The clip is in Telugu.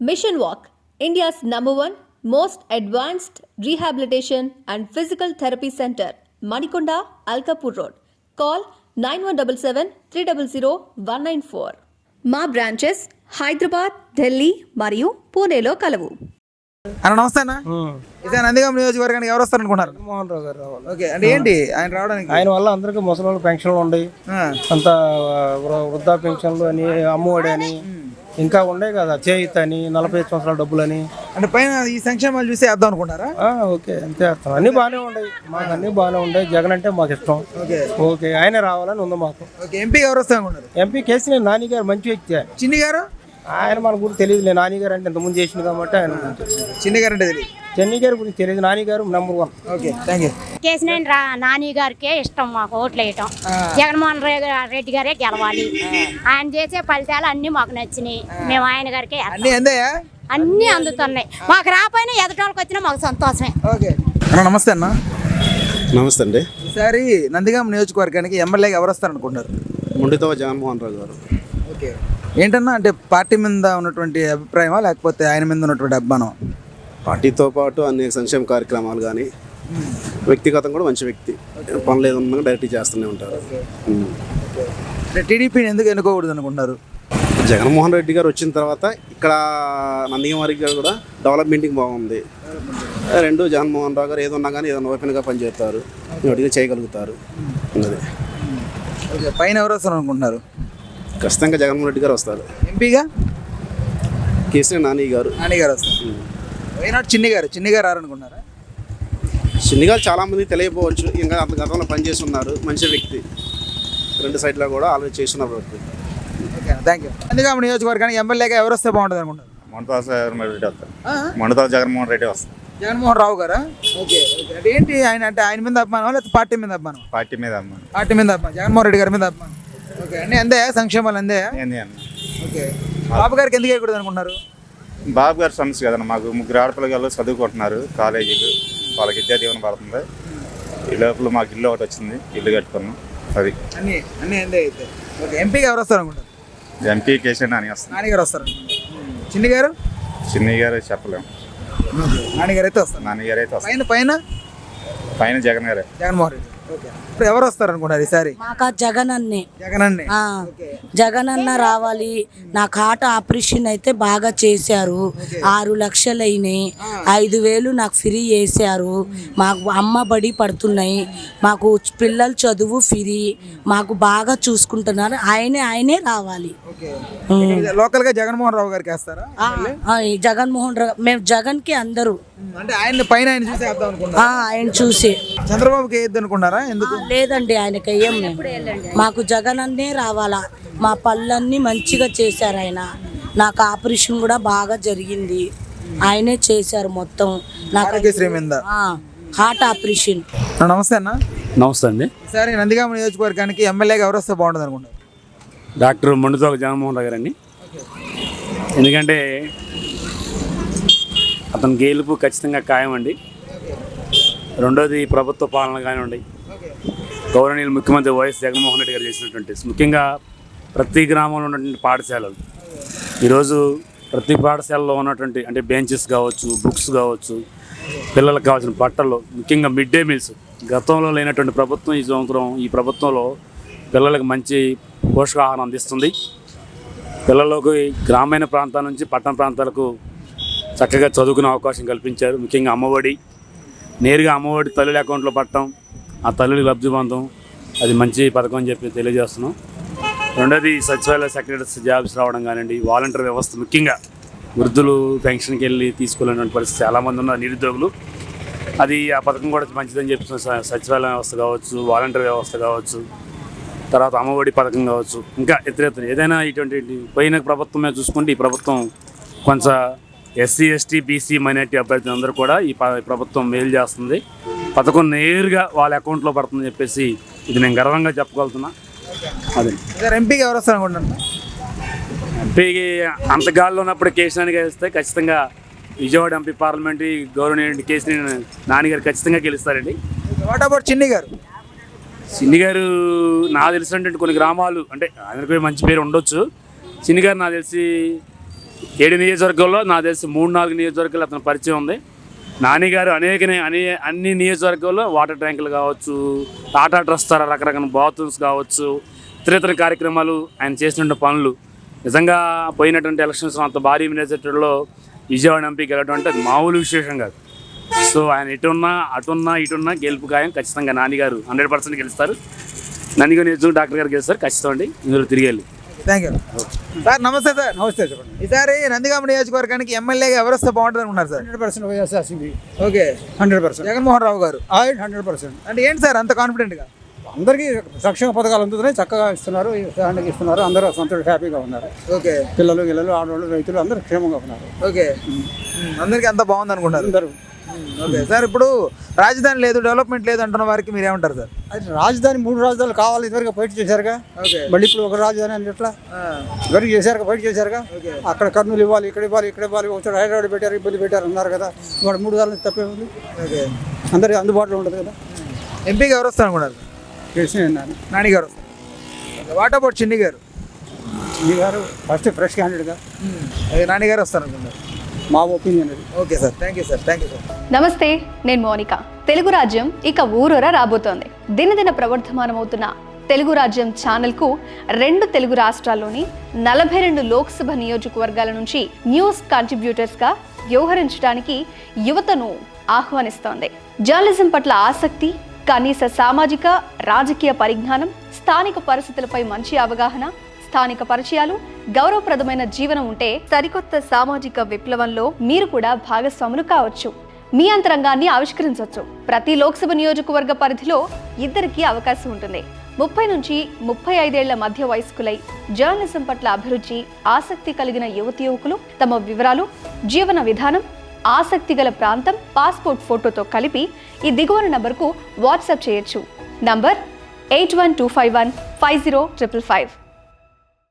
Mission Walk, India's #1 most advanced rehabilitation and physical therapy center, Manikonda, Alkapur Road. Call 9177 300 194. మా బ్రాంచెస్ హైదరాబాద్, ఢిల్లీ మరియు పూణేలో కలవు. అన్న నమస్తే అన్న. ఇదే నందిగామ నియోజకవర్గానికి ఎవరు వస్తారు అనుకున్నారు? జగన్మోహన్ రావు గారు రావాలి. ఓకే, అంటే ఏంటి ఆయన రావడానికి? ఆయన వల్ల అందరికీ ముసలి వాళ్ళ పెన్షన్లు ఉన్నాయి, అంత వృద్ధా పెన్షన్లు అని, అమ్మఒడి అని, ఇంకా ఉండే కదా, చేయిత అని, 45 సంవత్సరాల డబ్బులని. అంటే పైన ఈ సంక్షేమాలు చూసి వేద్దాం అనుకుంటారా? ఓకే, అంతే అర్థం. అన్నీ బాగానే ఉన్నాయి, మాకు అన్నీ బాగానే ఉన్నాయి. జగన్ అంటే మాకు ఇష్టం. ఓకే, ఆయనే రావాలని ఉంది మాకు. ఓకే, ఎంపీ ఎవరు వస్తారు అనుకున్నారు? ఎంపీ కేసీఆర్ నాని గారు మంచి వ్యక్తి. చిన్ని గారు ఆయన మన గురించి తెలియదు. నాని గారు అంటే ఇంతకుముందు చేసింది కాబట్టి ఆయన గురించి. చిన్ని గారు అంటే తెలియదు, చెన్నీ గారి గురించి తెలియదు. నాని గారు #1. Okay, thank you. KCR Nani గారికే ఇష్టం మాకు ఓట్లు వేయటం. జగన్మోహన్ రెడ్డి గారే గెలవాలి. ఆయన చేసే ఫలితాలు అన్ని మాకు నచ్చినాయి. మేము ఆయన గారికే అన్ని అందుతున్నాయి. మాకు రాపోయినా ఎదుటోళ్ళకి వచ్చినా మాకు సంతోషమే. ఓకే అన్న, నమస్తే అన్న. నమస్తే అండి. ఈసారి నందిగామ నియోజకవర్గానికి ఎమ్మెల్యేగా ఎవరు వస్తారు అనుకుంటారు? ముండితో జగన్మోహన్ రావు గారు. ఓకే, ఏంటన్నా అంటే పార్టీ మీద ఉన్నటువంటి అభిప్రాయమా లేకపోతే ఆయన మీద ఉన్నటువంటి అభిమానం? పార్టీతో పాటు అనేక సంక్షేమ కార్యక్రమాలు కానీ, వ్యక్తిగతంగా కూడా మంచి వ్యక్తి. పనులు ఏదన్నా డైరెక్ట్ చేస్తూనే ఉంటారు. అంటే టీడీపీని ఎందుకు ఎన్నుకోకూడదు అనుకుంటున్నారు? జగన్మోహన్ రెడ్డి గారు వచ్చిన తర్వాత ఇక్కడ నందిగామ గారు కూడా డెవలప్మెంట్కి బాగుంది. రెండు జగన్మోహన్ రావు గారు ఏదన్నా కానీ ఏదైనా ఓపెన్గా పనిచేస్తారు, అడిగి చేయగలుగుతారు అన్నది. ఓకే, పైన ఎవరు వస్తారు అనుకుంటున్నారు? ఖచ్చితంగా జగన్మోహన్ రెడ్డి గారు వస్తారు. ఎంపీగా కేసీఆర్ నాని గారు వస్తారు. వైనాడు చిన్ని గారు రారనుకున్నారా? చిన్ని గారు చాలామంది తెలియకపోవచ్చు, ఇంకా అంత గతంలో పనిచేసి ఉన్నారు. మంచి వ్యక్తి, రెండు సైడ్లో కూడా ఆలోచన చేస్తున్న వ్యక్తి. Okay, thank you. నందిగామ నియోజకవర్గానికి ఎమ్మెల్యేగా ఎవరు వస్తే బాగుంటుంది అనుకుంటారు? మండతాల జగన్మోహన్ రెడ్డి వస్తారు. జగన్మోహన్ రావు గారా? ఓకే, అంటే ఏంటి ఆయన అంటే ఆయన మీద అభిమానం లేకపోతే పార్టీ మీద అభిమానం? పార్టీ మీద అభిమానం, జగన్మోహన్ రెడ్డి గారి మీద అభిమానం. ఓకే, అన్నీ అందే సంక్షేమాలు అందే. ఓకే, బాబు గారికి ఎందుకు వేయకూడదు అనుకుంటున్నారు? బాబు గారి సమస్య కదన్న, మాకు 3 ఆడపిల్లలు చదువుకుంటున్నారు, కాలేజీలు, వాళ్ళకి విద్యా దీవెన పడుతుంది. ఈ లోపల మాకు ఇల్లు ఒకటి వచ్చింది, ఇల్లు కట్టుకున్నాం. అది అన్నీ అందే అయితే. ఓకే, ఎంపీగా ఎవరు వస్తారు అనుకుంటారు? ఎంపీ కేసీఆర్ నాని వస్తారు. నాని గారు వస్తారు. చిన్ని గారు చెప్పలేము. నాన్నగారు అయితే వస్తారు. నాన్నగారు అయితే వస్తారు. పైన జగన్మోహన్ రెడ్డి. ఓకే, ఇప్పుడు ఎవరు వస్తారు అనుకుంటారు ఈసారి? మాకు జగన్ అన్న రావాలి. నాకు హార్ట్ ఆపరేషన్ అయితే బాగా చేశారు. 6 లక్షలు అయినాయి. 5,000 నాకు ఫ్రీ చేశారు. మాకు అమ్మ బడి పడుతున్నాయి. మాకు పిల్లలు చదువు ఫ్రీ. మాకు బాగా చూసుకుంటున్నారు. ఆయనే రావాలి. లోకల్ గా జగన్మోహన్ రావు గారికి వేస్తారా? జగన్మోహన్ రావు, మేము జగన్ కి అందరూ అంటే ఆయన చూసి చంద్రబాబుకి వేయద్దు అనుకున్నారా? ఎందుకు? లేదండి, ఆయనకి అయ్యాం మేము. మాకు జగన్ అన్నే రావాలా. మా పళ్ళన్నీ మంచిగా చేశారు ఆయన. నాకు ఆపరేషన్ కూడా బాగా జరిగింది. ఆయనే చేశారు మొత్తం. నాకు హార్ట్ ఆపరేషన్. నమస్తే అన్న. నమస్తే అండి. సరే, నందిగామ నియోజకవర్గానికి ఎమ్మెల్యేగా ఎవరు వస్తే బాగుంటుంది అనుకుంటారు? డాక్టర్ మండుతోక జగన్మోహన్ రావు గారండి. ఎందుకంటే అతని గెలుపు ఖచ్చితంగా ఖాయం అండి. రెండోది ప్రభుత్వ పాలన కానివ్వండి, గౌరవనీయులు ముఖ్యమంత్రి వైఎస్ జగన్మోహన్ రెడ్డి గారు చేసినటువంటి, ముఖ్యంగా ప్రతి గ్రామంలో ఉన్నటువంటి పాఠశాలలు, ఈరోజు ప్రతి పాఠశాలలో ఉన్నటువంటి అంటే బెంచెస్ కావచ్చు, బుక్స్ కావచ్చు, పిల్లలకు కావాల్సిన బట్టలు, ముఖ్యంగా మిడ్ డే మీల్స్ గతంలో లేనటువంటి ప్రభుత్వం ఈ సంవత్సరం ఈ ప్రభుత్వంలో పిల్లలకు మంచి పోషకాహారం అందిస్తుంది. పిల్లలకు గ్రామీణ ప్రాంతాల నుంచి పట్టణ ప్రాంతాలకు చక్కగా చదువుకునే అవకాశం కల్పించారు. ముఖ్యంగా అమ్మఒడి, నేరుగా అమ్మఒడి తల్లుల అకౌంట్లో పట్టడం, ఆ తల్లులకు లబ్ధి పొందడం, అది మంచి పథకం అని చెప్పి తెలియజేస్తున్నాం. రెండోది సచివాలయ సెక్రటరీస్ జాబ్స్ రావడం కానివ్వండి, వాలంటీర్ వ్యవస్థ, ముఖ్యంగా వృద్ధులు పెన్షన్కి వెళ్ళి తీసుకోలేనటువంటి పరిస్థితి చాలామంది ఉన్నారు నిరుద్యోగులు. అది ఆ పథకం కూడా మంచిదని చెప్తున్న సచివాలయ వ్యవస్థ కావచ్చు, వాలంటీర్ వ్యవస్థ కావచ్చు, తర్వాత అమ్మఒడి పథకం కావచ్చు, ఇంకా ఇతర ఏదైనా ఇటువంటి పోయిన ప్రభుత్వమే చూసుకుంటే ఈ ప్రభుత్వం కొంచెం ఎస్సీ, ఎస్టీ, బీసీ మైనార్టీ అభ్యర్థులు అందరూ కూడా ఈ ప్రభుత్వం మేలు చేస్తుంది. పథకం నేరుగా వాళ్ళ అకౌంట్లో పడుతుందని చెప్పేసి ఇది నేను గర్వంగా చెప్పగలుగుతున్నా. అదే ఎంపీకి ఎవరు వస్తారు అనుకుంటున్నా? ఎంపీకి అంతగాల్లో ఉన్నప్పుడు కేసీఆర్కి వేస్తే ఖచ్చితంగా విజయవాడ ఎంపీ పార్లమెంటరీ గౌరవనీయుడు కేసీఆర్ నాని గారు ఖచ్చితంగా గెలుస్తారండి. వాట్ అబౌట్ చిన్ని గారు నాకు తెలిసినటువంటి కొన్ని గ్రామాలు అంటే ఆయనకు మంచి పేరు ఉండొచ్చు. చిన్ని గారు నాకు తెలిసి 7 నియోజకవర్గాల్లో నా తెలిసి 3-4 నియోజకవర్గాలు అతను పరిచయం ఉంది. నాని గారు అన్ని నియోజకవర్గాల్లో వాటర్ ట్యాంకులు కావచ్చు, టాటా ట్రస్ట్ ద్వారా రకరకాల బాత్రూమ్స్ కావచ్చు, ఇతర కార్యక్రమాలు ఆయన చేసినటువంటి పనులు నిజంగా పోయినటువంటి ఎలక్షన్స్ అంత భారీ మెజారిటీలో విజయవాడ ఎంపీకి వెళ్ళడం అంటే అది మామూలు విశేషం కాదు. సో ఆయన ఇటున్నా గెలుపు ఖాయం. ఖచ్చితంగా నాని గారు 100% గెలుస్తారు. నందిగారి నియోజకవర్గం డాక్టర్ గారు గెలుస్తారు ఖచ్చితంగా. ఇందులో తిరిగి వెళ్ళి థ్యాంక్ యూ సార్. నమస్తే సార్. నమస్తే చెప్పండి. ఈసారి నందిగామ నియోజకవర్గానికి ఎమ్మెల్యేగా ఎవరు వస్తే బాగుంటుంది అనుకున్నారు సార్? 100% వైఎస్ఆర్సీపీ. ఓకే, 100%. జగన్మోహన్ రావు గారు 100%. అంటే ఏంటి సార్ అంత కాన్ఫిడెంట్గా? అందరికీ సంక్షేమ పథకాలు అందుతున్నాయి, చక్కగా ఇస్తున్నారు, ఫ్యాన్కి ఇస్తున్నారు, అందరూ సంతోష హ్యాపీగా ఉన్నారు. ఓకే, పిల్లలు ఆడవాళ్ళు రైతులు అందరూ క్షేమంగా ఉన్నారు. ఓకే, అందరికీ అంత బాగుంది అనుకుంటారు అందరూ. ఓకే సార్, ఇప్పుడు రాజధాని లేదు, డెవలప్మెంట్ లేదు అంటున్న వారికి మీరు ఏమంటారు సార్? అది రాజధాని 3 రాజధానులు కావాలి, ఇదివరకు బయట చేశారుగా. ఓకే, మళ్ళీ ఇప్పుడు ఒక రాజధాని అని ఎట్లా ఇదివరకు చేశారుగా, బయట చేశారుగా. అక్కడ కర్నూలు ఇవ్వాలి, ఇక్కడ ఇవ్వాలి, ఒకసారి హైదరాబాద్ పెట్టారు, ఇబ్బంది పెట్టారు అన్నారు కదా. ఇవాళ 3 సార్లు తప్పే ఉంది. ఓకే, అందరికీ అందుబాటులో ఉంటుంది కదా. ఎంపీగా ఎవరు వస్తారు అనుకున్నారు? నాని గారు వస్తారు. వాట్ అబౌట్ చిన్ని గారు? చిన్ని గారు ఫస్ట్ ఫ్రెష్ క్యాండిడేట్గా. నాని గారు వస్తారు అనుకున్నారు, మా ఒపీనియన్ అది. Okay sir, thank you sir. నమస్తే, నేను మోనిక. తెలుగు రాజ్యం ఇక ఊరూరా రాబోతోంది. దినదిన ప్రవర్ధమానమవుతున్న తెలుగు రాజ్యం ఛానల్కు 2 తెలుగు రాష్ట్రాల్లోని 42 లోక్సభ నియోజకవర్గాల నుంచి న్యూస్ కంట్రిబ్యూటర్స్గా వ్యవహరించడానికి యువతను ఆహ్వానిస్తోంది. జర్నలిజం పట్ల ఆసక్తి, కనీస సామాజిక రాజకీయ పరిజ్ఞానం, స్థానిక పరిస్థితులపై మంచి అవగాహన, స్థానిక పరిచయాలు, గౌరవప్రదమైన జీవనం ఉంటే సరికొత్త సామాజిక విప్లవంలో మీరు కూడా భాగస్వాములు కావచ్చు. మీ అంతరంగాన్ని ఆవిష్కరించవచ్చు. ప్రతి లోక్సభ నియోజకవర్గ పరిధిలో 2కి అవకాశం ఉంటుంది. 30 నుంచి 35 ఏళ్ల మధ్య వయస్కులై జర్నలిజం పట్ల అభిరుచి, ఆసక్తి కలిగిన యువతీ-యువకులు తమ వివరాలు, జీవన విధానం, ఆసక్తి గల ప్రాంతం, పాస్పోర్ట్ ఫోటోతో కలిపి ఈ దిగువన నంబర్కు వాట్సాప్ చేయొచ్చు. నంబర్ 8125150555.